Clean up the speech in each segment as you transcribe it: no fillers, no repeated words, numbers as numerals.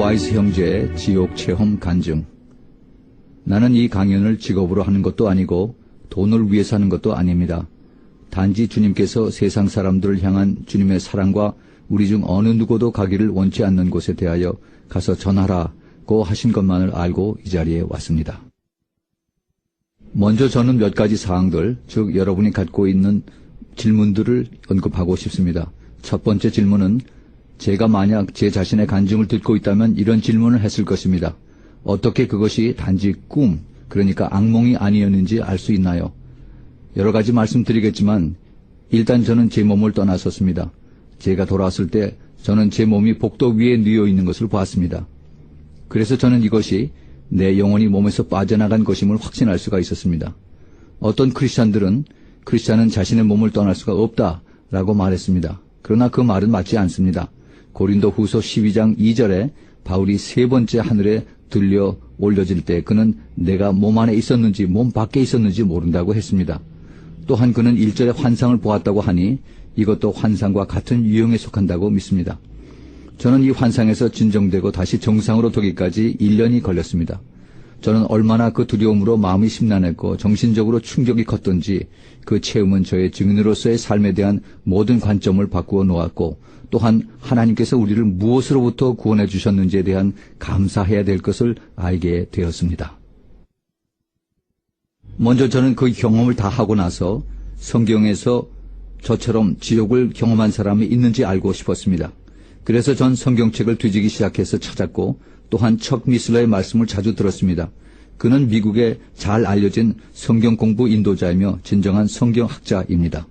와이즈 형제의 지옥 체험 간증. 나는 이 강연을 직업으로 하는 것도 아니고 돈을 위해서 하는 것도 아닙니다. 단지 주님께서 세상 사람들을 향한 주님의 사랑과 우리 중 어느 누구도 가기를 원치 않는 곳에 대하여 가서 전하라고 하신 것만을 알고 이 자리에 왔습니다. 먼저 저는 몇 가지 사항들, 즉 여러분이 갖고 있는 질문들을 언급하고 싶습니다. 첫 번째 질문은 제가 만약 제 자신의 간증을 듣고 있다면 이런 질문을 했을 것입니다. 어떻게 그것이 단지 꿈, 그러니까 악몽이 아니었는지 알 수 있나요? 여러 가지 말씀드리겠지만 일단 저는 제 몸을 떠났었습니다. 제가 돌아왔을 때 저는 제 몸이 복도 위에 누워 있는 것을 보았습니다. 그래서 저는 이것이 내 영혼이 몸에서 빠져나간 것임을 확신할 수가 있었습니다. 어떤 크리스찬들은 크리스찬은 자신의 몸을 떠날 수가 없다라고 말했습니다. 그러나 그 말은 맞지 않습니다. 고린도 후서 12장 2절에 바울이 세 번째 하늘에 들려 올려질 때 그는 내가 몸 안에 있었는지 몸 밖에 있었는지 모른다고 했습니다. 또한 그는 1절에 환상을 보았다고 하니 이것도 환상과 같은 유형에 속한다고 믿습니다. 저는 이 환상에서 진정되고 다시 정상으로 되기까지 1년이 걸렸습니다. 저는 얼마나 그 두려움으로 마음이 심란했고 정신적으로 충격이 컸던지 그 체험은 저의 증인으로서의 삶에 대한 모든 관점을 바꾸어 놓았고 또한 하나님께서 우리를 무엇으로부터 구원해 주셨는지에 대한 감사해야 될 것을 알게 되었습니다. 먼저 저는 그 경험을 다 하고 나서 성경에서 저처럼 지옥을 경험한 사람이 있는지 알고 싶었습니다. 그래서 전 성경책을 뒤지기 시작해서 찾았고 또한 척 미슬러의 말씀을 자주 들었습니다. 그는 미국에 잘 알려진 성경 공부 인도자이며 진정한 성경학자입니다.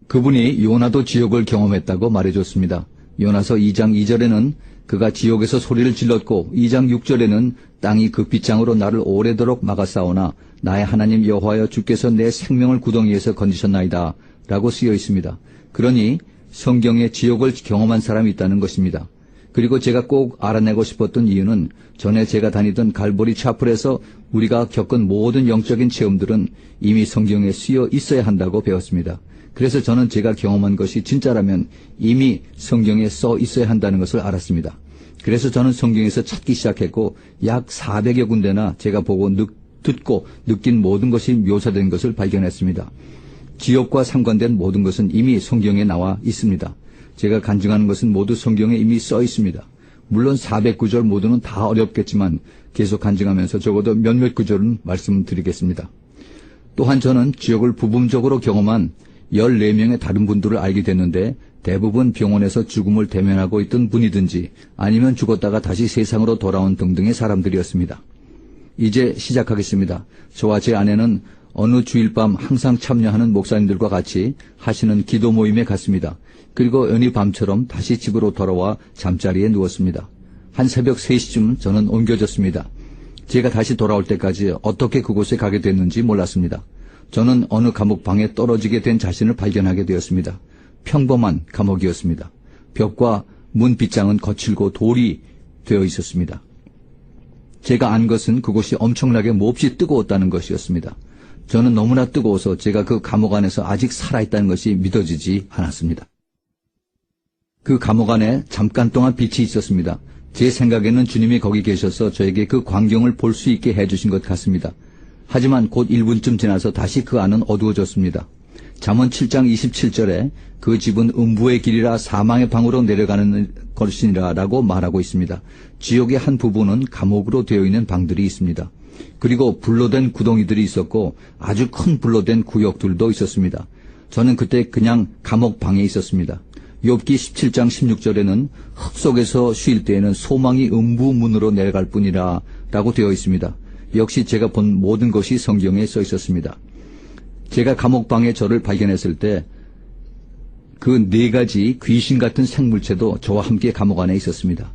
그분이 요나도 지옥을 경험했다고 말해줬습니다. 요나서 2장 2절에는 그가 지옥에서 소리를 질렀고 2장 6절에는 땅이 그 빗장으로 나를 오래도록 막아싸우나 나의 하나님 여호와여 주께서 내 생명을 구덩이에서 건지셨나이다 라고 쓰여 있습니다. 그러니 성경에 지옥을 경험한 사람이 있다는 것입니다. 그리고 제가 꼭 알아내고 싶었던 이유는 전에 제가 다니던 갈보리 차플에서 우리가 겪은 모든 영적인 체험들은 이미 성경에 쓰여 있어야 한다고 배웠습니다. 그래서 저는 제가 경험한 것이 진짜라면 이미 성경에 써 있어야 한다는 것을 알았습니다. 그래서 저는 성경에서 찾기 시작했고 약 400여 군데나 제가 보고 듣고 느낀 모든 것이 묘사된 것을 발견했습니다. 지옥과 상관된 모든 것은 이미 성경에 나와 있습니다. 제가 간증하는 것은 모두 성경에 이미 써 있습니다. 물론 400구절 모두는 다 어렵겠지만 계속 간증하면서 적어도 몇몇 구절은 말씀드리겠습니다. 또한 저는 지옥을 부분적으로 경험한 14명의 다른 분들을 알게 됐는데 대부분 병원에서 죽음을 대면하고 있던 분이든지 아니면 죽었다가 다시 세상으로 돌아온 등등의 사람들이었습니다. 이제 시작하겠습니다. 저와 제 아내는 어느 주일 밤 항상 참여하는 목사님들과 같이 하시는 기도 모임에 갔습니다. 그리고 연히 밤처럼 다시 집으로 돌아와 잠자리에 누웠습니다. 한 새벽 3시쯤 저는 옮겨졌습니다. 제가 다시 돌아올 때까지 어떻게 그곳에 가게 됐는지 몰랐습니다. 저는 어느 감옥방에 떨어지게 된 자신을 발견하게 되었습니다. 평범한 감옥이었습니다. 벽과 문 빗장은 거칠고 돌이 되어 있었습니다. 제가 안 것은 그곳이 엄청나게 몹시 뜨거웠다는 것이었습니다. 저는 너무나 뜨거워서 제가 그 감옥 안에서 아직 살아있다는 것이 믿어지지 않았습니다. 그 감옥 안에 잠깐 동안 빛이 있었습니다. 제 생각에는 주님이 거기 계셔서 저에게 그 광경을 볼 수 있게 해주신 것 같습니다. 하지만 곧 1분쯤 지나서 다시 그 안은 어두워졌습니다. 잠언 7장 27절에 그 집은 음부의 길이라 사망의 방으로 내려가는 것이니라 라고 말하고 있습니다. 지옥의 한 부분은 감옥으로 되어 있는 방들이 있습니다. 그리고 불로 된 구덩이들이 있었고 아주 큰 불로 된 구역들도 있었습니다. 저는 그때 그냥 감옥 방에 있었습니다. 욥기 17장 16절에는 흙 속에서 쉴 때에는 소망이 음부 문으로 내려갈 뿐이라 라고 되어 있습니다. 역시 제가 본 모든 것이 성경에 써 있었습니다. 제가 감옥방에 저를 발견했을 때 그 4가지 귀신 같은 생물체도 저와 함께 감옥 안에 있었습니다.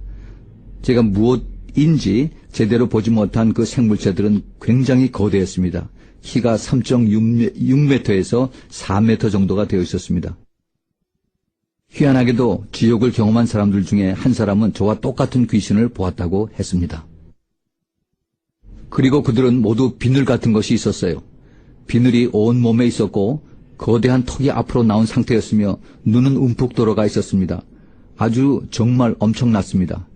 제가 무엇인지 제대로 보지 못한 그 생물체들은 굉장히 거대했습니다. 키가 3.6m에서 4m 정도가 되어 있었습니다. 희한하게도 지옥을 경험한 사람들 중에 한 사람은 저와 똑같은 귀신을 보았다고 했습니다. 그리고 그들은 모두 비늘 같은 것이 있었어요. 비늘이 온 몸에 있었고 거대한 턱이 앞으로 나온 상태였으며 눈은 움푹 들어가 있었습니다. 아주 정말 엄청났습니다.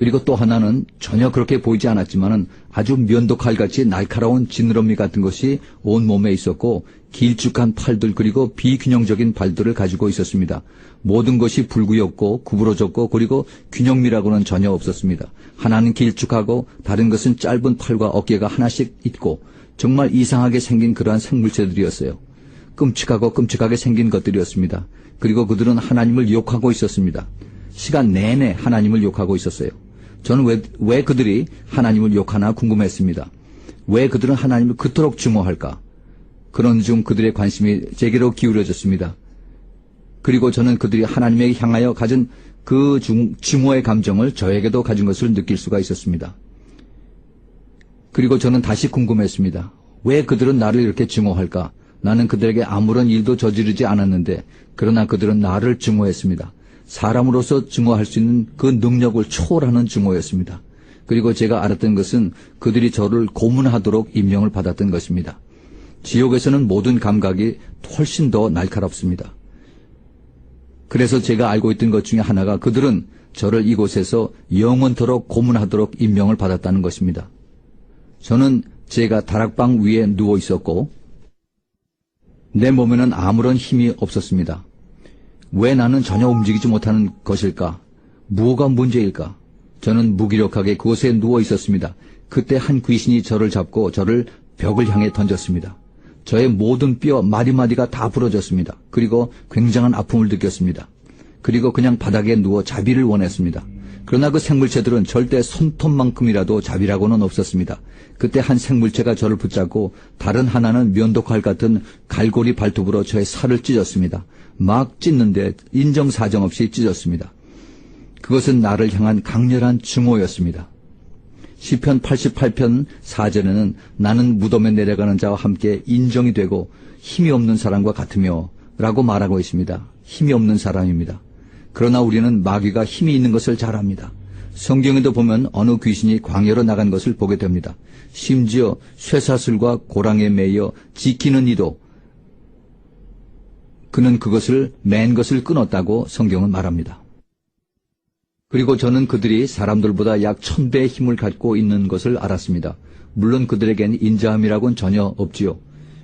그리고 또 하나는 전혀 그렇게 보이지 않았지만은 아주 면도칼같이 날카로운 지느러미 같은 것이 온 몸에 있었고 길쭉한 팔들 그리고 비균형적인 발들을 가지고 있었습니다. 모든 것이 불구였고 구부러졌고 그리고 균형미라고는 전혀 없었습니다. 하나는 길쭉하고 다른 것은 짧은 팔과 어깨가 하나씩 있고 정말 이상하게 생긴 그러한 생물체들이었어요. 끔찍하게 생긴 것들이었습니다. 그리고 그들은 하나님을 욕하고 있었습니다. 시간 내내 하나님을 욕하고 있었어요. 저는 왜 그들이 하나님을 욕하나 궁금했습니다. 왜 그들은 하나님을 그토록 증오할까? 그런 중 그들의 관심이 제게로 기울어졌습니다. 그리고 저는 그들이 하나님에게 향하여 가진 그 증오의 감정을 저에게도 가진 것을 느낄 수가 있었습니다. 그리고 저는 다시 궁금했습니다. 왜 그들은 나를 이렇게 증오할까? 나는 그들에게 아무런 일도 저지르지 않았는데 그러나 그들은 나를 증오했습니다. 사람으로서 증오할 수 있는 그 능력을 초월하는 증오였습니다. 그리고 제가 알았던 것은 그들이 저를 고문하도록 임명을 받았던 것입니다. 지옥에서는 모든 감각이 훨씬 더 날카롭습니다. 그래서 제가 알고 있던 것 중에 하나가 그들은 저를 이곳에서 영원토록 고문하도록 임명을 받았다는 것입니다. 저는 제가 다락방 위에 누워 있었고 내 몸에는 아무런 힘이 없었습니다. 왜 나는 전혀 움직이지 못하는 것일까? 뭐가 문제일까? 저는 무기력하게 그곳에 누워 있었습니다. 그때 한 귀신이 저를 잡고 저를 벽을 향해 던졌습니다. 저의 모든 뼈 마디마디가 다 부러졌습니다. 그리고 굉장한 아픔을 느꼈습니다. 그리고 그냥 바닥에 누워 자비를 원했습니다. 그러나 그 생물체들은 절대 손톱만큼이라도 자비라고는 없었습니다. 그때 한 생물체가 저를 붙잡고 다른 하나는 면도칼 같은 갈고리 발톱으로 저의 살을 찢었습니다. 막 찢는데 인정사정 없이 찢었습니다. 그것은 나를 향한 강렬한 증오였습니다. 시편 88편 4절에는 나는 무덤에 내려가는 자와 함께 인정이 되고 힘이 없는 사람과 같으며 라고 말하고 있습니다. 힘이 없는 사람입니다. 그러나 우리는 마귀가 힘이 있는 것을 잘 압니다. 성경에도 보면 어느 귀신이 광야로 나간 것을 보게 됩니다. 심지어 쇠사슬과 고랑에 매여 지키는 이도 그는 그것을 맨 것을 끊었다고 성경은 말합니다. 그리고 저는 그들이 사람들보다 약 1000배의 힘을 갖고 있는 것을 알았습니다. 물론 그들에겐 인자함이라고는 전혀 없지요.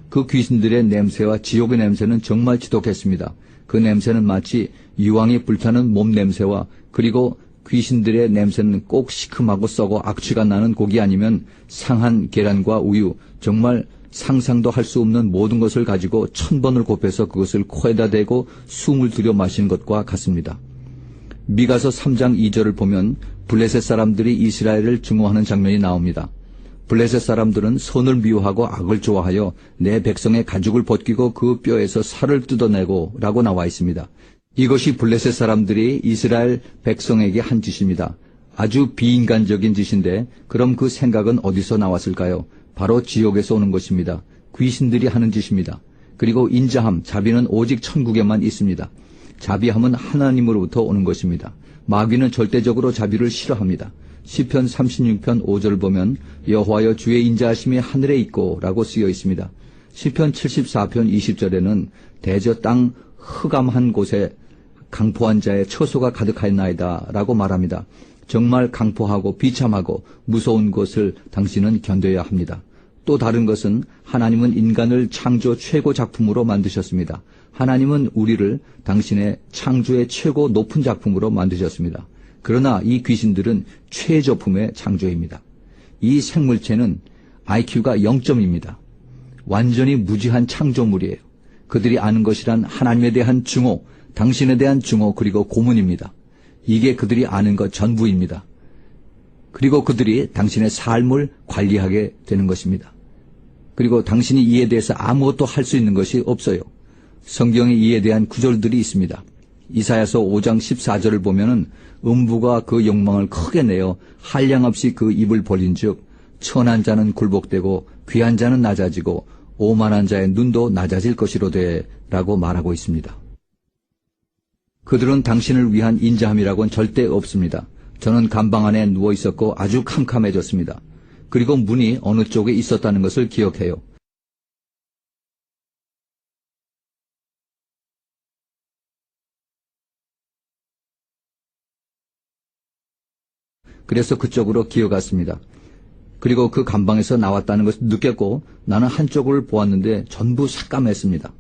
그 귀신들의 냄새와 지옥의 냄새는 정말 지독했습니다. 그 냄새는 마치 유황이 불타는 몸 냄새와 그리고 귀신들의 냄새는 꼭 시큼하고 썩어 악취가 나는 고기 아니면 상한 계란과 우유, 정말 상상도 할 수 없는 모든 것을 가지고 1000번을 곱해서 그것을 코에다 대고 숨을 들여 마시는 것과 같습니다. 미가서 3장 2절을 보면 블레셋 사람들이 이스라엘을 증오하는 장면이 나옵니다. 블레셋 사람들은 선을 미워하고 악을 좋아하여 내 백성의 가죽을 벗기고 그 뼈에서 살을 뜯어내고 라고 나와 있습니다. 이것이 블레셋 사람들이 이스라엘 백성에게 한 짓입니다. 아주 비인간적인 짓인데 그럼 그 생각은 어디서 나왔을까요? 바로 지옥에서 오는 것입니다. 귀신들이 하는 짓입니다. 그리고 인자함, 자비는 오직 천국에만 있습니다. 자비함은 하나님으로부터 오는 것입니다. 마귀는 절대적으로 자비를 싫어합니다. 시편 36편 5절을 보면 여호와여 주의 인자하심이 하늘에 있고 라고 쓰여 있습니다. 시편 74편 20절에는 대저 땅 흑암한 곳에 강포한 자의 처소가 가득하였나이다 라고 말합니다. 정말 강포하고 비참하고 무서운 것을 당신은 견뎌야 합니다. 또 다른 것은 하나님은 인간을 창조 최고 작품으로 만드셨습니다. 하나님은 우리를 당신의 창조의 최고 높은 작품으로 만드셨습니다. 그러나 이 귀신들은 최저품의 창조입니다. 이 생물체는 IQ가 0점입니다. 완전히 무지한 창조물이에요. 그들이 아는 것이란 하나님에 대한 증오, 당신에 대한 증오 그리고 고문입니다. 이게 그들이 아는 것 전부입니다. 그리고 그들이 당신의 삶을 관리하게 되는 것입니다. 그리고 당신이 이에 대해서 아무것도 할 수 있는 것이 없어요. 성경에 이에 대한 구절들이 있습니다. 이사야서 5장 14절을 보면은 음부가 그 욕망을 크게 내어 한량없이 그 입을 벌린즉 천한 자는 굴복되고 귀한 자는 낮아지고 오만한 자의 눈도 낮아질 것이로되 라고 말하고 있습니다. 그들은 당신을 위한 인자함이라고는 절대 없습니다. 저는 감방 안에 누워 있었고 아주 캄캄해졌습니다. 그리고 문이 어느 쪽에 있었다는 것을 기억해요. 그래서 그쪽으로 기어갔습니다. 그리고 그 감방에서 나왔다는 것을 느꼈고 나는 한쪽을 보았는데 전부 삭감했습니다.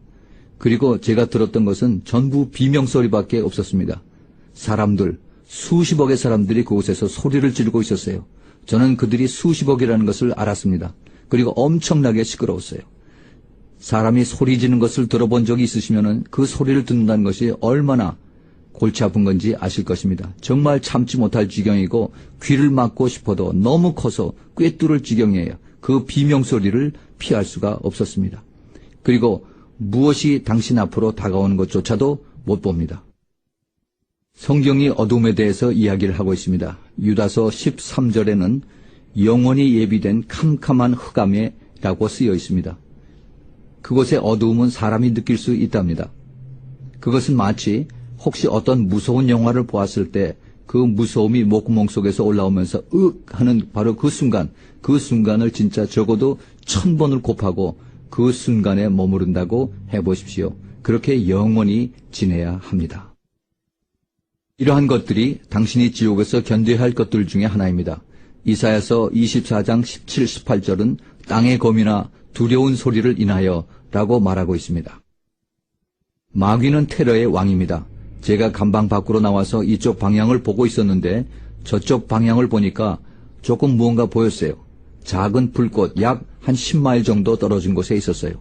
그리고 제가 들었던 것은 전부 비명소리밖에 없었습니다. 사람들, 수십억의 사람들이 그곳에서 소리를 지르고 있었어요. 저는 그들이 수십억이라는 것을 알았습니다. 그리고 엄청나게 시끄러웠어요. 사람이 소리 지르는 것을 들어본 적이 있으시면 그 소리를 듣는다는 것이 얼마나 골치 아픈 건지 아실 것입니다. 정말 참지 못할 지경이고 귀를 막고 싶어도 너무 커서 꿰뚫을 지경이에요. 그 비명소리를 피할 수가 없었습니다. 그리고 무엇이 당신 앞으로 다가오는 것조차도 못 봅니다. 성경이 어둠에 대해서 이야기를 하고 있습니다. 유다서 13절에는 영원히 예비된 캄캄한 흑암에라고 쓰여 있습니다. 그곳의 어두움은 사람이 느낄 수 있답니다. 그것은 마치 혹시 어떤 무서운 영화를 보았을 때 그 무서움이 목구멍 속에서 올라오면서 으 하는 바로 그 순간을 진짜 적어도 1000번을 곱하고 그 순간에 머무른다고 해보십시오. 그렇게 영원히 지내야 합니다. 이러한 것들이 당신이 지옥에서 견뎌야 할 것들 중에 하나입니다. 이사야서 24장 17, 18절은 땅의 검이나 두려운 소리를 인하여 라고 말하고 있습니다. 마귀는 테러의 왕입니다. 제가 감방 밖으로 나와서 이쪽 방향을 보고 있었는데 저쪽 방향을 보니까 조금 무언가 보였어요. 작은 불꽃 약 한 10마일 정도 떨어진 곳에 있었어요.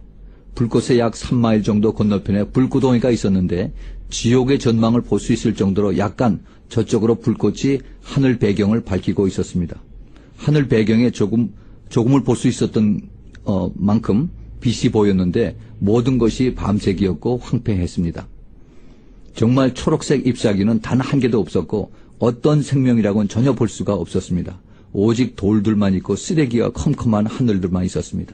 불꽃의 약 3마일 정도 건너편에 불구덩이가 있었는데 지옥의 전망을 볼 수 있을 정도로 약간 저쪽으로 불꽃이 하늘 배경을 밝히고 있었습니다. 하늘 배경에 조금을 볼 수 있었던 만큼 빛이 보였는데 모든 것이 밤색이었고 황폐했습니다. 정말 초록색 잎사귀는 단 한 개도 없었고 어떤 생명이라고는 전혀 볼 수가 없었습니다. 오직 돌들만 있고 쓰레기와 컴컴한 하늘들만 있었습니다.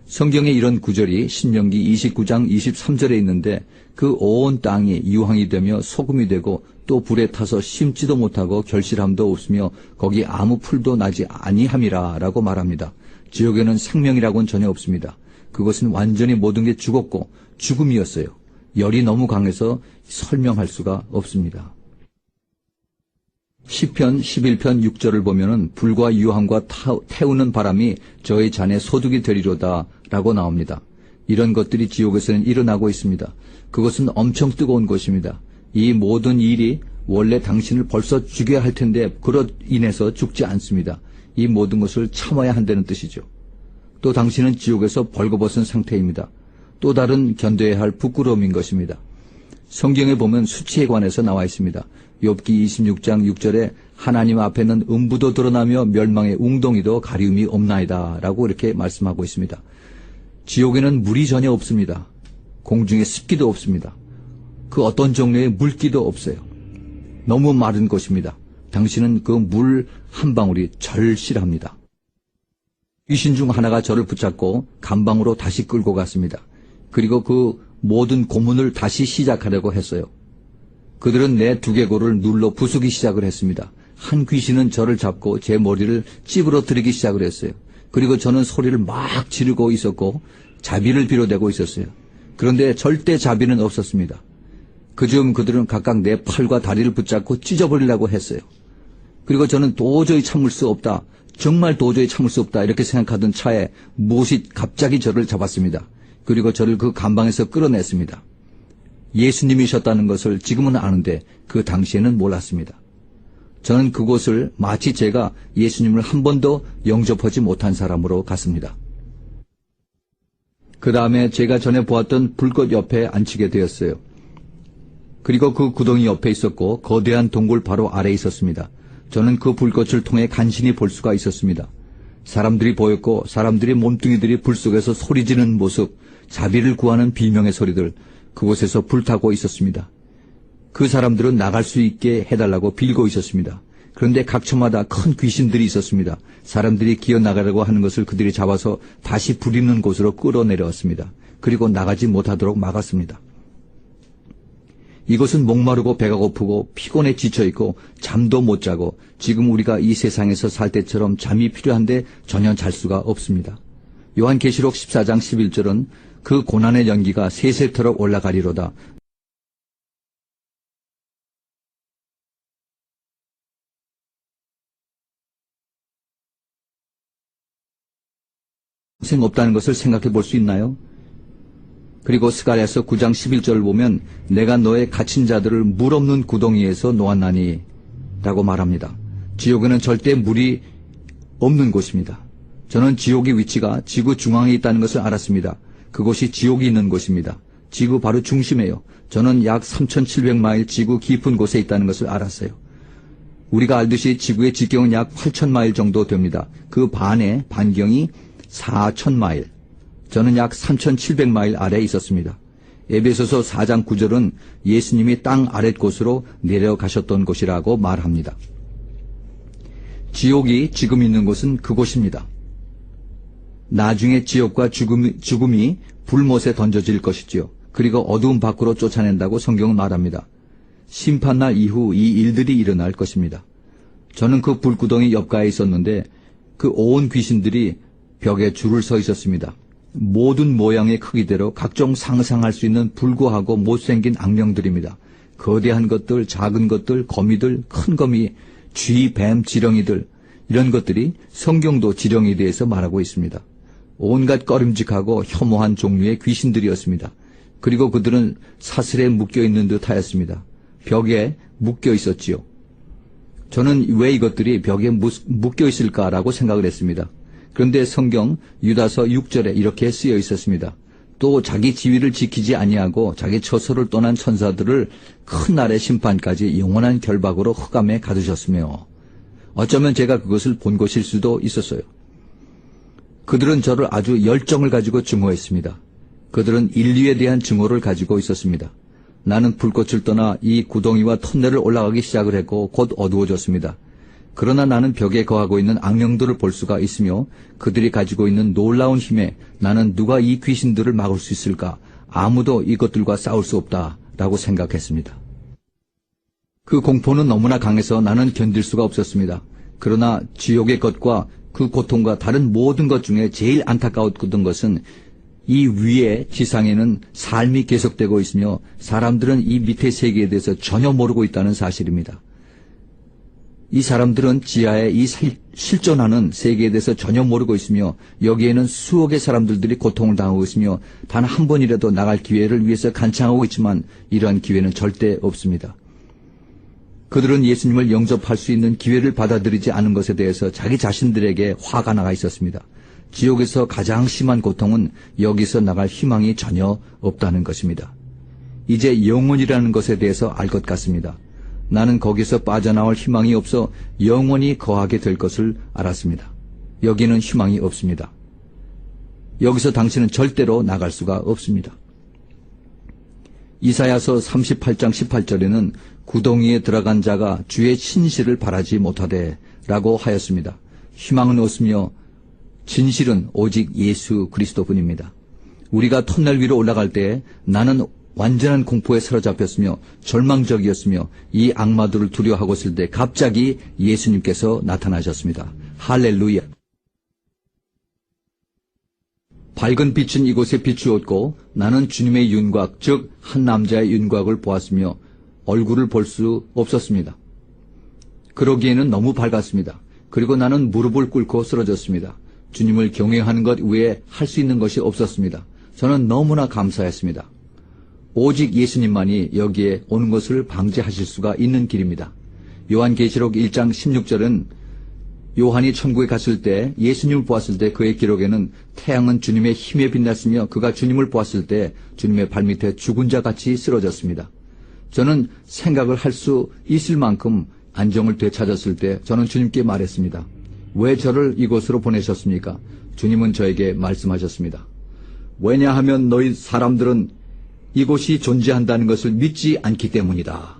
성경에 이런 구절이 신명기 29장 23절에 있는데 그 온 땅이 유황이 되며 소금이 되고 또 불에 타서 심지도 못하고 결실함도 없으며 거기 아무 풀도 나지 아니함이라 라고 말합니다. 지옥에는 생명이라고는 전혀 없습니다. 그것은 완전히 모든 게 죽었고 죽음이었어요. 열이 너무 강해서 설명할 수가 없습니다. 시편 11편 6절을 보면은 불과 유황과 태우는 바람이 저의 잔에 소득이 되리로다 라고 나옵니다. 이런 것들이 지옥에서는 일어나고 있습니다. 그것은 엄청 뜨거운 것입니다. 이 모든 일이 원래 당신을 벌써 죽여야 할 텐데 그로 인해서 죽지 않습니다. 이 모든 것을 참아야 한다는 뜻이죠. 또 당신은 지옥에서 벌거벗은 상태입니다. 또 다른 견뎌야 할 부끄러움인 것입니다. 성경에 보면 수치에 관해서 나와 있습니다. 욥기 26장 6절에 하나님 앞에는 음부도 드러나며 멸망의 웅덩이도 가리움이 없나이다 라고 이렇게 말씀하고 있습니다. 지옥에는 물이 전혀 없습니다. 공중에 습기도 없습니다. 그 어떤 종류의 물기도 없어요. 너무 마른 곳입니다. 당신은 그 물 한 방울이 절실합니다. 귀신 중 하나가 저를 붙잡고 감방으로 다시 끌고 갔습니다. 그리고 그 모든 고문을 다시 시작하려고 했어요. 그들은 내 두개골을 눌러 부수기 시작을 했습니다. 한 귀신은 저를 잡고 제 머리를 찌부러뜨리기 시작을 했어요. 그리고 저는 소리를 막 지르고 있었고 자비를 빌어대고 있었어요. 그런데 절대 자비는 없었습니다. 그중 그들은 각각 내 팔과 다리를 붙잡고 찢어버리려고 했어요. 그리고 저는 도저히 참을 수 없다. 정말 도저히 참을 수 없다. 이렇게 생각하던 차에 무엇이 갑자기 저를 잡았습니다. 그리고 저를 그 감방에서 끌어냈습니다. 예수님이셨다는 것을 지금은 아는데 그 당시에는 몰랐습니다. 저는 그곳을 마치 제가 예수님을 한 번도 영접하지 못한 사람으로 갔습니다. 그 다음에 제가 전에 보았던 불꽃 옆에 앉히게 되었어요. 그리고 그 구덩이 옆에 있었고 거대한 동굴 바로 아래에 있었습니다. 저는 그 불꽃을 통해 간신히 볼 수가 있었습니다. 사람들이 보였고 사람들의 몸뚱이들이 불 속에서 소리지르는 모습, 자비를 구하는 비명의 소리들, 그곳에서 불타고 있었습니다. 그 사람들은 나갈 수 있게 해달라고 빌고 있었습니다. 그런데 각처마다 큰 귀신들이 있었습니다. 사람들이 기어나가려고 하는 것을 그들이 잡아서 다시 부리는 곳으로 끌어내려왔습니다. 그리고 나가지 못하도록 막았습니다. 이것은 목마르고 배가 고프고 피곤에 지쳐있고 잠도 못 자고 지금 우리가 이 세상에서 살 때처럼 잠이 필요한데 전혀 잘 수가 없습니다. 요한계시록 14장 11절은 그 고난의 연기가 세세토록 올라가리로다. 평생 없다는 것을 생각해 볼 수 있나요? 그리고 스가랴서 9장 11절을 보면 내가 너의 갇힌 자들을 물 없는 구덩이에서 놓았나니 라고 말합니다. 지옥에는 절대 물이 없는 곳입니다. 저는 지옥의 위치가 지구 중앙에 있다는 것을 알았습니다. 그곳이 지옥이 있는 곳입니다. 지구 바로 중심에요. 저는 약 3,700마일 지구 깊은 곳에 있다는 것을 알았어요. 우리가 알듯이 지구의 직경은 약 8,000마일 정도 됩니다. 그 반의 반경이 4,000마일. 저는 약 3,700마일 아래에 있었습니다. 에베소서 4장 9절은 예수님이 땅 아랫곳으로 내려가셨던 곳이라고 말합니다. 지옥이 지금 있는 곳은 그곳입니다. 나중에 지옥과 죽음이 불못에 던져질 것이지요. 그리고 어두움 밖으로 쫓아낸다고 성경은 말합니다. 심판날 이후 이 일들이 일어날 것입니다. 저는 그 불구덩이 옆가에 있었는데 그 온 귀신들이 벽에 줄을 서 있었습니다. 모든 모양의 크기대로 각종 상상할 수 있는 불구하고 못생긴 악령들입니다. 거대한 것들, 작은 것들, 거미들, 큰 거미, 쥐, 뱀, 지렁이들, 이런 것들이 성경도 지렁이에 대해서 말하고 있습니다. 온갖 꺼림직하고 혐오한 종류의 귀신들이었습니다. 그리고 그들은 사슬에 묶여있는 듯 하였습니다. 벽에 묶여 있었지요. 저는 왜 이것들이 벽에 묶여 있을까라고 생각을 했습니다. 그런데 성경 유다서 6절에 이렇게 쓰여 있었습니다. 또 자기 지위를 지키지 아니하고 자기 처소를 떠난 천사들을 큰 날의 심판까지 영원한 결박으로 흑암에 가두셨으며, 어쩌면 제가 그것을 본 것일 수도 있었어요. 그들은 저를 아주 열정을 가지고 증오했습니다. 그들은 인류에 대한 증오를 가지고 있었습니다. 나는 불꽃을 떠나 이 구덩이와 터널을 올라가기 시작을 했고 곧 어두워졌습니다. 그러나 나는 벽에 거하고 있는 악령들을 볼 수가 있으며 그들이 가지고 있는 놀라운 힘에 나는 누가 이 귀신들을 막을 수 있을까? 아무도 이것들과 싸울 수 없다라고 생각했습니다. 그 공포는 너무나 강해서 나는 견딜 수가 없었습니다. 그러나 지옥의 것과 그 고통과 다른 모든 것 중에 제일 안타까웠던 것은 이 위에 지상에는 삶이 계속되고 있으며 사람들은 이 밑의 세계에 대해서 전혀 모르고 있다는 사실입니다. 이 사람들은 지하에 이 실존하는 세계에 대해서 전혀 모르고 있으며 여기에는 수억의 사람들이 고통을 당하고 있으며 단 한 번이라도 나갈 기회를 위해서 간청하고 있지만 이러한 기회는 절대 없습니다. 그들은 예수님을 영접할 수 있는 기회를 받아들이지 않은 것에 대해서 자기 자신들에게 화가 나가 있었습니다. 지옥에서 가장 심한 고통은 여기서 나갈 희망이 전혀 없다는 것입니다. 이제 영혼이라는 것에 대해서 알 것 같습니다. 나는 거기서 빠져나올 희망이 없어 영원히 거하게 될 것을 알았습니다. 여기는 희망이 없습니다. 여기서 당신은 절대로 나갈 수가 없습니다. 이사야서 38장 18절에는 구덩이에 들어간 자가 주의 신실을 바라지 못하되 라고 하였습니다. 희망은 없으며 진실은 오직 예수 그리스도뿐입니다. 우리가 터널 위로 올라갈 때 나는 완전한 공포에 사로잡혔으며 절망적이었으며 이 악마들을 두려워하고 있을 때 갑자기 예수님께서 나타나셨습니다. 할렐루야. 밝은 빛은 이곳에 비추었고 나는 주님의 윤곽, 즉 한 남자의 윤곽을 보았으며 얼굴을 볼 수 없었습니다. 그러기에는 너무 밝았습니다. 그리고 나는 무릎을 꿇고 쓰러졌습니다. 주님을 경외하는 것 외에 할 수 있는 것이 없었습니다. 저는 너무나 감사했습니다. 오직 예수님만이 여기에 오는 것을 방지하실 수가 있는 길입니다. 요한계시록 1장 16절은 요한이 천국에 갔을 때 예수님을 보았을 때 그의 기록에는 태양은 주님의 힘에 빛났으며 그가 주님을 보았을 때 주님의 발밑에 죽은 자같이 쓰러졌습니다. 저는 생각을 할 수 있을 만큼 안정을 되찾았을 때 저는 주님께 말했습니다. 왜 저를 이곳으로 보내셨습니까? 주님은 저에게 말씀하셨습니다. 왜냐하면 너희 사람들은 이곳이 존재한다는 것을 믿지 않기 때문이다.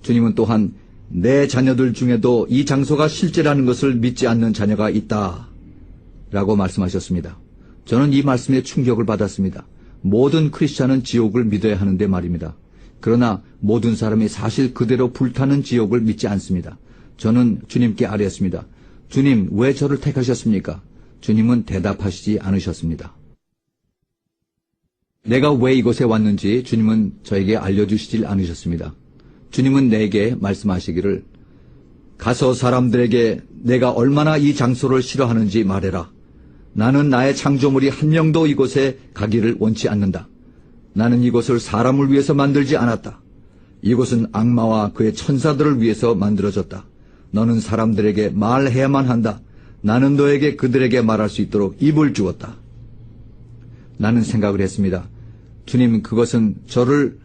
주님은 또한 내 자녀들 중에도 이 장소가 실제라는 것을 믿지 않는 자녀가 있다 라고 말씀하셨습니다. 저는 이 말씀에 충격을 받았습니다. 모든 크리스찬은 지옥을 믿어야 하는데 말입니다. 그러나 모든 사람이 사실 그대로 불타는 지옥을 믿지 않습니다. 저는 주님께 아뢰었습니다. 주님, 왜 저를 택하셨습니까? 주님은 대답하시지 않으셨습니다. 내가 왜 이곳에 왔는지 주님은 저에게 알려주시질 않으셨습니다. 주님은 내게 말씀하시기를 가서 사람들에게 내가 얼마나 이 장소를 싫어하는지 말해라. 나는 나의 창조물이 한 명도 이곳에 가기를 원치 않는다. 나는 이곳을 사람을 위해서 만들지 않았다. 이곳은 악마와 그의 천사들을 위해서 만들어졌다. 너는 사람들에게 말해야만 한다. 나는 너에게 그들에게 말할 수 있도록 입을 주었다. 나는 생각을 했습니다. 주님, 그것은 저를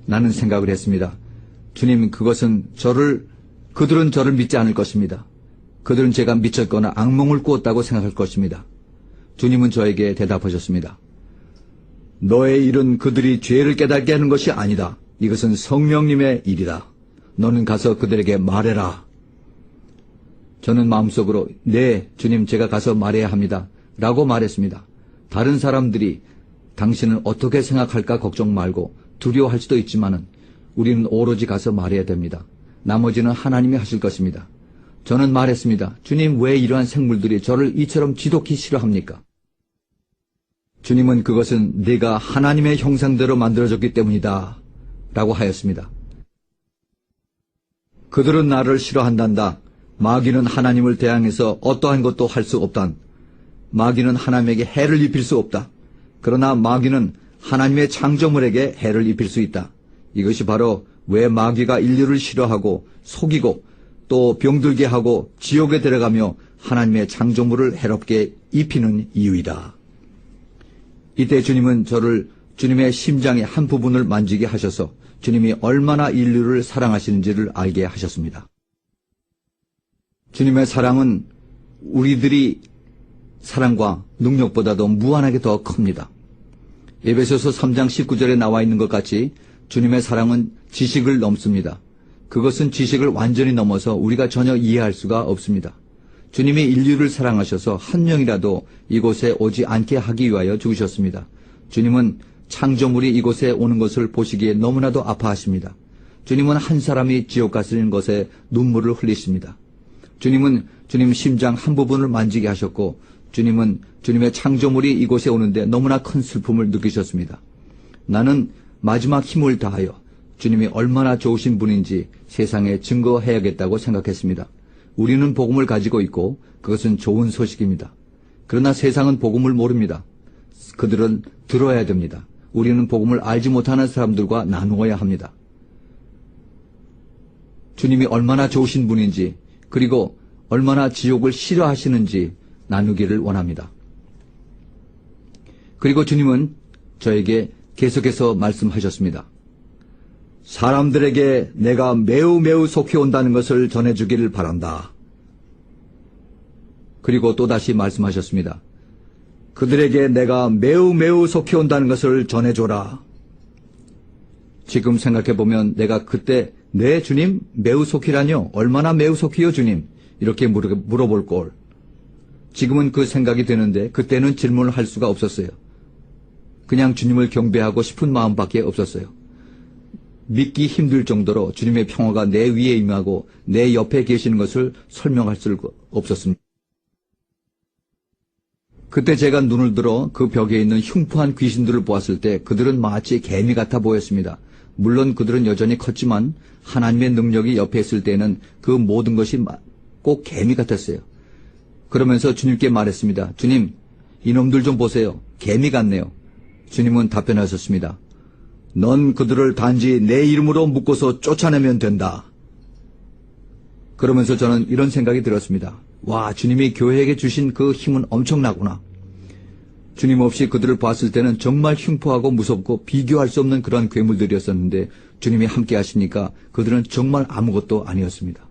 나는 생각을 했습니다. 주님, 그것은 그들은 저를 믿지 않을 것입니다. 그들은 제가 미쳤거나 악몽을 꾸었다고 생각할 것입니다. 주님은 저에게 대답하셨습니다. 너의 일은 그들이 죄를 깨닫게 하는 것이 아니다. 이것은 성령님의 일이다. 너는 가서 그들에게 말해라. 저는 마음속으로 네, 주님, 제가 가서 말해야 합니다. 라고 말했습니다. 다른 사람들이 당신은 어떻게 생각할까 걱정 말고 두려워할 수도 있지만은 우리는 오로지 가서 말해야 됩니다. 나머지는 하나님이 하실 것입니다. 저는 말했습니다. 주님, 왜 이러한 생물들이 저를 이처럼 지독히 싫어합니까? 주님은 그것은 네가 하나님의 형상대로 만들어졌기 때문이다 라고 하였습니다. 그들은 나를 싫어한단다. 마귀는 하나님을 대항해서 어떠한 것도 할 수 없단. 마귀는 하나님에게 해를 입힐 수 없다. 그러나 마귀는 하나님의 창조물에게 해를 입힐 수 있다. 이것이 바로 왜 마귀가 인류를 싫어하고 속이고 또 병들게 하고 지옥에 들어가며 하나님의 창조물을 해롭게 입히는 이유이다. 이때 주님은 저를 주님의 심장의 한 부분을 만지게 하셔서 주님이 얼마나 인류를 사랑하시는지를 알게 하셨습니다. 주님의 사랑은 우리들이 사랑과 능력보다도 무한하게 더 큽니다. 에베소서 3장 19절에 나와 있는 것 같이 주님의 사랑은 지식을 넘습니다. 그것은 지식을 완전히 넘어서 우리가 전혀 이해할 수가 없습니다. 주님이 인류를 사랑하셔서 한 명이라도 이곳에 오지 않게 하기 위하여 죽으셨습니다. 주님은 창조물이 이곳에 오는 것을 보시기에 너무나도 아파하십니다. 주님은 한 사람이 지옥 가시는 것에 눈물을 흘리십니다. 주님은 주님 심장 한 부분을 만지게 하셨고 주님은 주님의 창조물이 이곳에 오는데 너무나 큰 슬픔을 느끼셨습니다. 나는 마지막 힘을 다하여 주님이 얼마나 좋으신 분인지 세상에 증거해야겠다고 생각했습니다. 우리는 복음을 가지고 있고 그것은 좋은 소식입니다. 그러나 세상은 복음을 모릅니다. 그들은 들어야 됩니다. 우리는 복음을 알지 못하는 사람들과 나누어야 합니다. 주님이 얼마나 좋으신 분인지 그리고 얼마나 지옥을 싫어하시는지 나누기를 원합니다. 그리고 주님은 저에게 계속해서 말씀하셨습니다. 사람들에게 내가 매우 속히 온다는 것을 전해주기를 바란다. 그리고 또다시 말씀하셨습니다. 그들에게 내가 매우 속히 온다는 것을 전해줘라. 지금 생각해보면 내가 그때 네 주님 매우 속히라뇨? 얼마나 매우 속히요 주님? 이렇게 물어볼 걸. 지금은 그 생각이 드는데 그때는 질문을 할 수가 없었어요. 그냥 주님을 경배하고 싶은 마음밖에 없었어요. 믿기 힘들 정도로 주님의 평화가 내 위에 임하고 내 옆에 계시는 것을 설명할 수 없었습니다. 그때 제가 눈을 들어 그 벽에 있는 흉포한 귀신들을 보았을 때 그들은 마치 개미 같아 보였습니다. 물론 그들은 여전히 컸지만 하나님의 능력이 옆에 있을 때는 그 모든 것이 꼭 개미 같았어요. 그러면서 주님께 말했습니다. 주님, 이놈들 좀 보세요. 개미 같네요. 주님은 답변하셨습니다. 넌 그들을 단지 내 이름으로 묶어서 쫓아내면 된다. 그러면서 저는 이런 생각이 들었습니다. 와, 주님이 교회에게 주신 그 힘은 엄청나구나. 주님 없이 그들을 봤을 때는 정말 흉포하고 무섭고 비교할 수 없는 그런 괴물들이었었는데 주님이 함께 하시니까 그들은 정말 아무것도 아니었습니다.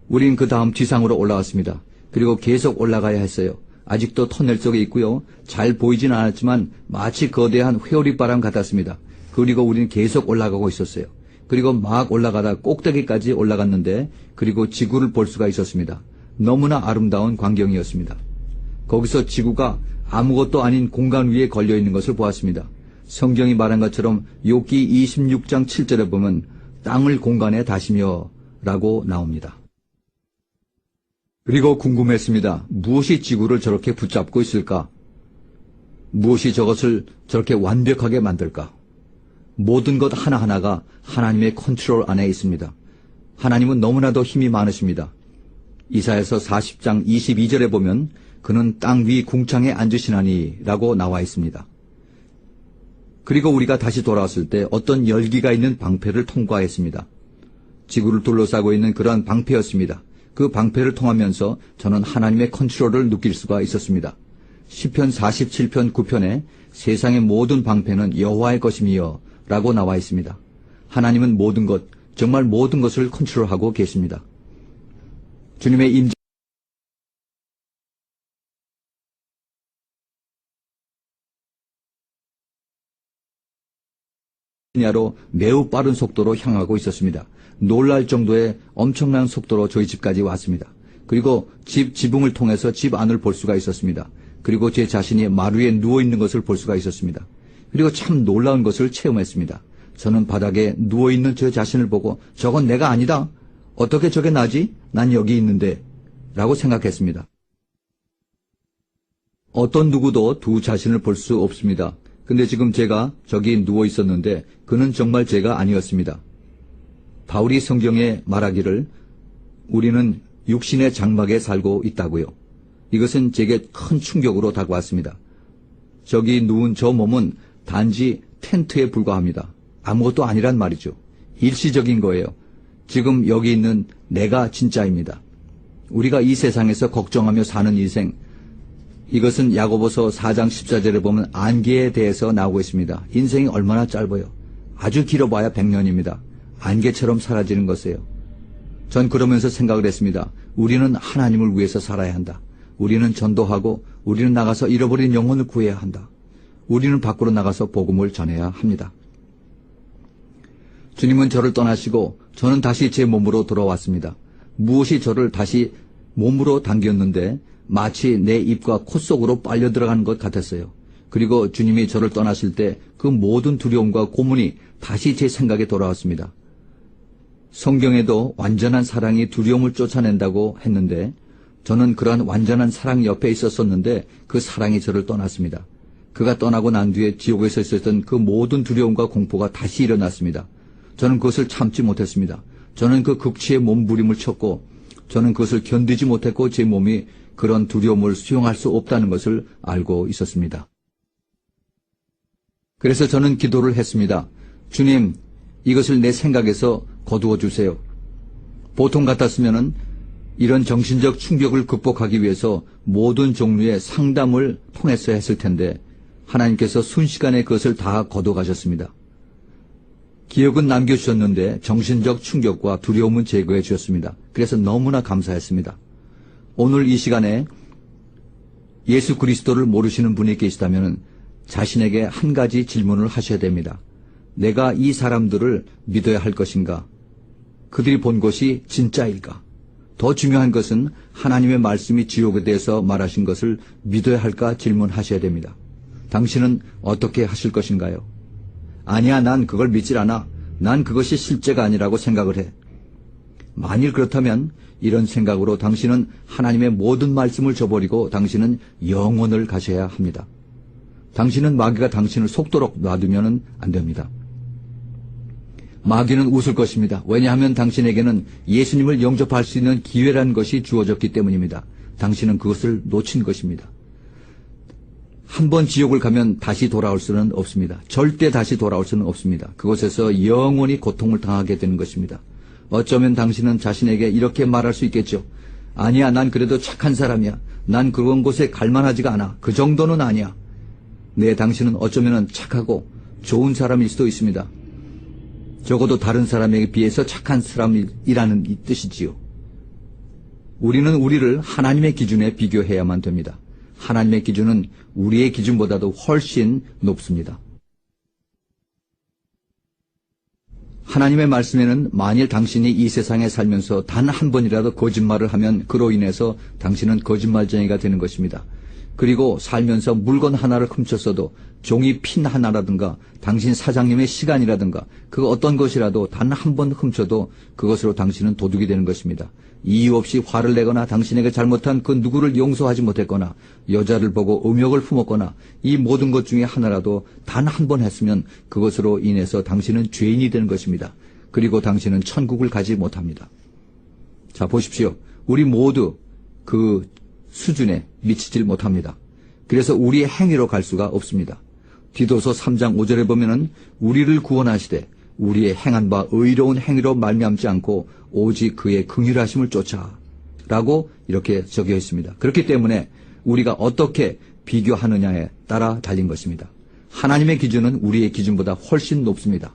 우린 그 다음 지상으로 올라왔습니다. 그리고 계속 올라가야 했어요. 아직도 터널 속에 있고요. 잘 보이진 않았지만 마치 거대한 회오리바람 같았습니다. 그리고 우리는 계속 올라가고 있었어요. 그리고 막 올라가다 꼭대기까지 올라갔는데 그리고 지구를 볼 수가 있었습니다. 너무나 아름다운 광경이었습니다. 거기서 지구가 아무것도 아닌 공간 위에 걸려있는 것을 보았습니다. 성경이 말한 것처럼 욥기 26장 7절에 보면 땅을 공간에 다시며 라고 나옵니다. 그리고 궁금했습니다. 무엇이 지구를 저렇게 붙잡고 있을까? 무엇이 저것을 저렇게 완벽하게 만들까? 모든 것 하나하나가 하나님의 컨트롤 안에 있습니다. 하나님은 너무나도 힘이 많으십니다. 이사야서 40장 22절에 보면 그는 땅 위 궁창에 앉으시나니 라고 나와 있습니다. 그리고 우리가 다시 돌아왔을 때 어떤 열기가 있는 방패를 통과했습니다. 지구를 둘러싸고 있는 그러한 방패였습니다. 그 방패를 통하면서 저는 하나님의 컨트롤을 느낄 수가 있었습니다. 시편 47편 9편에 세상의 모든 방패는 여호와의 것임이여 라고 나와 있습니다. 하나님은 모든 것, 정말 모든 것을 컨트롤하고 계십니다. 주님의 임재로 매우 빠른 속도로 향하고 있었습니다. 놀랄 정도의 엄청난 속도로 저희 집까지 왔습니다. 그리고 지붕을 통해서 집 안을 볼 수가 있었습니다. 그리고 제 자신이 마루에 누워있는 것을 볼 수가 있었습니다. 그리고 참 놀라운 것을 체험했습니다. 저는 바닥에 누워있는 저 자신을 보고 저건 내가 아니다. 어떻게 저게 나지? 난 여기 있는데. 라고 생각했습니다. 어떤 누구도 두 자신을 볼 수 없습니다. 근데 지금 제가 저기 누워 있었는데 그는 정말 제가 아니었습니다. 바울이 성경에 말하기를 우리는 육신의 장막에 살고 있다고요. 이것은 제게 큰 충격으로 다가왔습니다. 저기 누운 저 몸은 단지 텐트에 불과합니다. 아무것도 아니란 말이죠. 일시적인 거예요. 지금 여기 있는 내가 진짜입니다. 우리가 이 세상에서 걱정하며 사는 인생, 이것은 야고보서 4장 14절에 보면 안개에 대해서 나오고 있습니다. 인생이 얼마나 짧아요. 아주 길어봐야 100년입니다. 안개처럼 사라지는 것이에요. 전 그러면서 생각을 했습니다. 우리는 하나님을 위해서 살아야 한다. 우리는 전도하고 우리는 나가서 잃어버린 영혼을 구해야 한다. 우리는 밖으로 나가서 복음을 전해야 합니다. 주님은 저를 떠나시고 저는 다시 제 몸으로 돌아왔습니다. 무엇이 저를 다시 몸으로 당겼는데 마치 내 입과 코 속으로 빨려 들어가는 것 같았어요. 그리고 주님이 저를 떠나실 때 그 모든 두려움과 고문이 다시 제 생각에 돌아왔습니다. 성경에도 완전한 사랑이 두려움을 쫓아낸다고 했는데 저는 그러한 완전한 사랑 옆에 있었었는데 그 사랑이 저를 떠났습니다. 그가 떠나고 난 뒤에 지옥에서 있었던 그 모든 두려움과 공포가 다시 일어났습니다. 저는 그것을 참지 못했습니다. 저는 그 극치의 몸부림을 쳤고 저는 그것을 견디지 못했고 제 몸이 그런 두려움을 수용할 수 없다는 것을 알고 있었습니다. 그래서 저는 기도를 했습니다. 주님, 이것을 내 생각에서 거두어 주세요. 보통 같았으면은 이런 정신적 충격을 극복하기 위해서 모든 종류의 상담을 통해서 했을 텐데 하나님께서 순식간에 그것을 다 거둬가셨습니다. 기억은 남겨주셨는데 정신적 충격과 두려움은 제거해 주셨습니다. 그래서 너무나 감사했습니다. 오늘 이 시간에 예수 그리스도를 모르시는 분이 계시다면 자신에게 한 가지 질문을 하셔야 됩니다. 내가 이 사람들을 믿어야 할 것인가? 그들이 본 것이 진짜일까? 더 중요한 것은 하나님의 말씀이 지옥에 대해서 말하신 것을 믿어야 할까 질문하셔야 됩니다. 당신은 어떻게 하실 것인가요? 아니야, 난 그걸 믿질 않아. 난 그것이 실제가 아니라고 생각을 해. 만일 그렇다면 이런 생각으로 당신은 하나님의 모든 말씀을 저버리고 당신은 영원을 가셔야 합니다. 당신은 마귀가 당신을 속도록 놔두면 안 됩니다. 마귀는 웃을 것입니다. 왜냐하면 당신에게는 예수님을 영접할 수 있는 기회라는 것이 주어졌기 때문입니다. 당신은 그것을 놓친 것입니다. 한 번 지옥을 가면 다시 돌아올 수는 없습니다. 절대 다시 돌아올 수는 없습니다. 그곳에서 영원히 고통을 당하게 되는 것입니다. 어쩌면 당신은 자신에게 이렇게 말할 수 있겠죠. 아니야, 난 그래도 착한 사람이야. 난 그런 곳에 갈만하지가 않아. 그 정도는 아니야. 네, 당신은 어쩌면 착하고 좋은 사람일 수도 있습니다. 적어도 다른 사람에게 비해서 착한 사람이라는 이 뜻이지요. 우리는 우리를 하나님의 기준에 비교해야만 됩니다. 하나님의 기준은 우리의 기준보다도 훨씬 높습니다. 하나님의 말씀에는 만일 당신이 이 세상에 살면서 단 한 번이라도 거짓말을 하면 그로 인해서 당신은 거짓말쟁이가 되는 것입니다. 그리고 살면서 물건 하나를 훔쳤어도 종이 핀 하나라든가 당신 사장님의 시간이라든가 그 어떤 것이라도 단 한 번 훔쳐도 그것으로 당신은 도둑이 되는 것입니다. 이유 없이 화를 내거나 당신에게 잘못한 그 누구를 용서하지 못했거나 여자를 보고 음욕을 품었거나 이 모든 것 중에 하나라도 단 한 번 했으면 그것으로 인해서 당신은 죄인이 되는 것입니다. 그리고 당신은 천국을 가지 못합니다. 자, 보십시오. 우리 모두 그 수준에 미치질 못합니다. 그래서 우리의 행위로 갈 수가 없습니다. 디도서 3장 5절에 보면은 우리를 구원하시되 우리의 행한 바 의로운 행위로 말미암지 않고 오직 그의 긍휼하심을 쫓아라고 이렇게 적혀 있습니다. 그렇기 때문에 우리가 어떻게 비교하느냐에 따라 달린 것입니다. 하나님의 기준은 우리의 기준보다 훨씬 높습니다.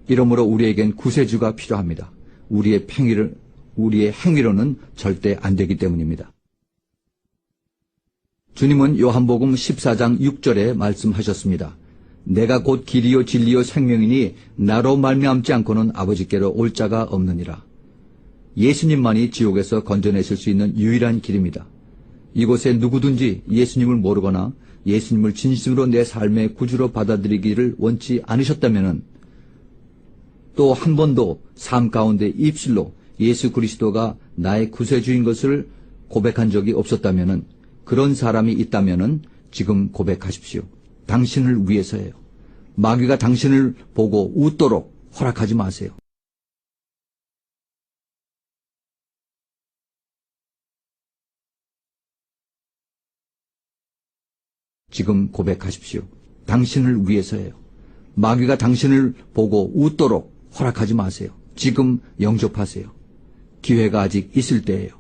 이러므로 우리에겐 구세주가 필요합니다. 우리의 행위로는 절대 안 되기 때문입니다. 주님은 요한복음 14장 6절에 말씀하셨습니다. 내가 곧 길이요 진리요 생명이니 나로 말미암지 않고는 아버지께로 올 자가 없느니라. 예수님만이 지옥에서 건져내실 수 있는 유일한 길입니다. 이곳에 누구든지 예수님을 모르거나 예수님을 진심으로 내 삶의 구주로 받아들이기를 원치 않으셨다면 또 한 번도 삶 가운데 입술로 예수 그리스도가 나의 구세주인 것을 고백한 적이 없었다면 그런 사람이 있다면 지금 고백하십시오. 당신을 위해서예요. 마귀가 당신을 보고 웃도록 허락하지 마세요. 지금 고백하십시오. 당신을 위해서예요. 마귀가 당신을 보고 웃도록 허락하지 마세요. 지금 영접하세요. 기회가 아직 있을 때예요.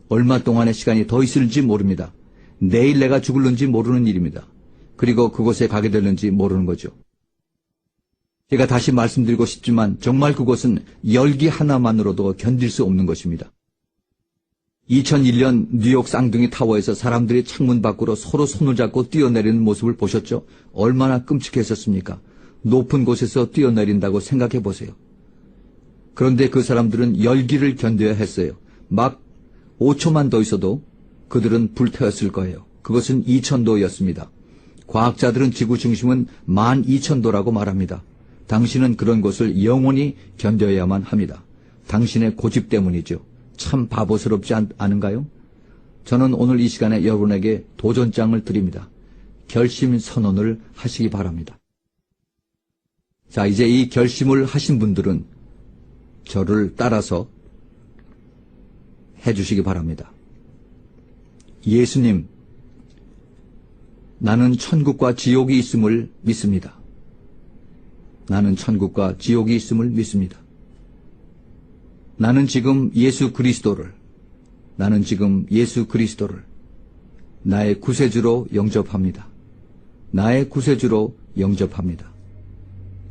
얼마 동안의 시간이 더 있을지 모릅니다. 내일 내가 죽을는지 모르는 일입니다. 그리고 그곳에 가게 될는지 모르는 거죠. 제가 다시 말씀드리고 싶지만 정말 그것은 열기 하나만으로도 견딜 수 없는 것입니다. 2001년 뉴욕 쌍둥이 타워에서 사람들이 창문 밖으로 서로 손을 잡고 뛰어내리는 모습을 보셨죠? 얼마나 끔찍했었습니까? 높은 곳에서 뛰어내린다고 생각해 보세요. 그런데 그 사람들은 열기를 견뎌야 했어요. 막 5초만 더 있어도 그들은 불태웠을 거예요. 그것은 2000도였습니다. 과학자들은 지구 중심은 12,000도라고 말합니다. 당신은 그런 것을 영원히 견뎌야만 합니다. 당신의 고집 때문이죠. 참 바보스럽지 않은가요? 저는 오늘 이 시간에 여러분에게 도전장을 드립니다. 결심 선언을 하시기 바랍니다. 자, 이제 이 결심을 하신 분들은 저를 따라서 해주시기 바랍니다. 예수님, 나는 천국과 지옥이 있음을 믿습니다. 나는 천국과 지옥이 있음을 믿습니다. 나는 지금 예수 그리스도를 나의 구세주로 영접합니다. 나의 구세주로 영접합니다.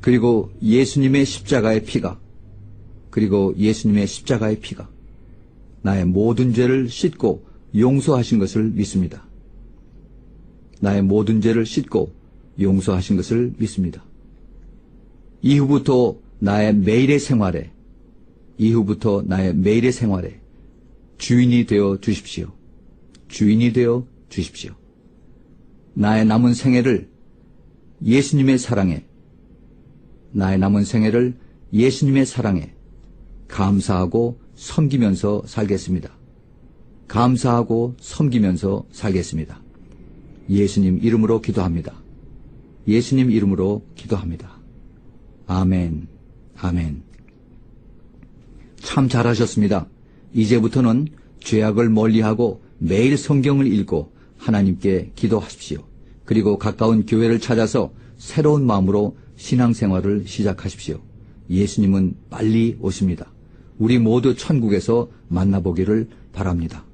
그리고 예수님의 십자가의 피가 나의 모든 죄를 씻고 용서하신 것을 믿습니다. 나의 모든 죄를 씻고 용서하신 것을 믿습니다. 이후부터 나의 매일의 생활에 주인이 되어 주십시오. 주인이 되어 주십시오. 나의 남은 생애를 예수님의 사랑에 감사하고 섬기면서 살겠습니다. 예수님 이름으로 기도합니다. 예수님 이름으로 기도합니다. 아멘. 아멘. 참 잘하셨습니다. 이제부터는 죄악을 멀리하고 매일 성경을 읽고 하나님께 기도하십시오. 그리고 가까운 교회를 찾아서 새로운 마음으로 신앙생활을 시작하십시오. 예수님은 빨리 오십니다. 우리 모두 천국에서 만나보기를 바랍니다.